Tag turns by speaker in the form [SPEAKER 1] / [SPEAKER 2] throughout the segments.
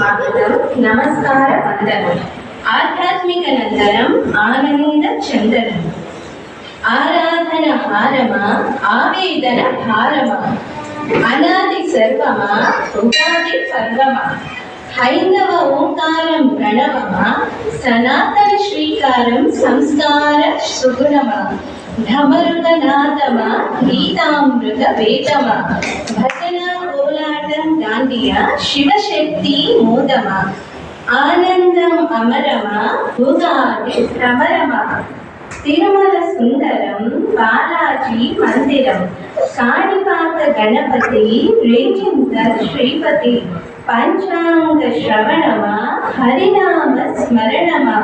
[SPEAKER 1] స్వాగతం, నమస్కార వందనం. ఆధ్యాత్మిక నందనం ఆనంద చందనం. ఆరాధన హారమా ఆవేదన హారమా, అనాది సర్వమా ఉగాది పర్వమా, హైందవ ఓంకారం ప్రణవమా, సనాతన శ్రీకారం సంస్కార సుగుణమా, ఢమరుకనాదమా గీతామృత వేదమా, భజన కోలాటం దాండియా శివశక్తి మోదమా, ఆనందం అమరమా ఉగాది భ్రమరమా, తిరుమల సుందరం బాలాజీ మందిరం, కాణిపాక గణపతి రేజింత శ్రీపతి, పంచాంగ శ్రవణమా హరినామ స్మరణమా,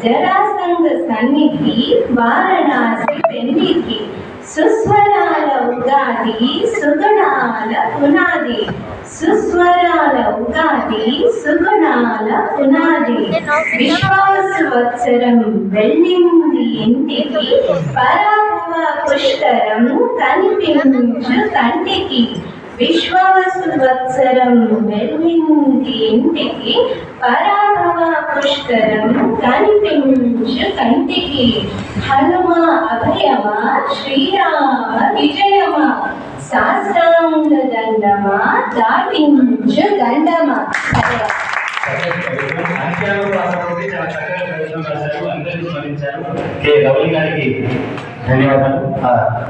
[SPEAKER 1] జరాసంగ సన్నిధి వారణాసి పెన్నికి, సుస్వరాల ఉగాది సుగుణాల పునాది, సుస్వరాల ఉగాది సుగుణాల పునాది. విశ్వాసవత్సరం వెళ్ళింది ఇంటికి, పరాభవ పుష్కరం కనిపించు కంటికి, విశ్వాసవత్సరం వెళ్ళింది ఇంటికి, పరాభవ పుష్కరం కనిపించు కంటికి, హనుమ అభయమా శ్రీరామ విజయమా, శాస్త్రాంగ దండమా దాటించు గండమా.
[SPEAKER 2] ధన్యవాదాలు.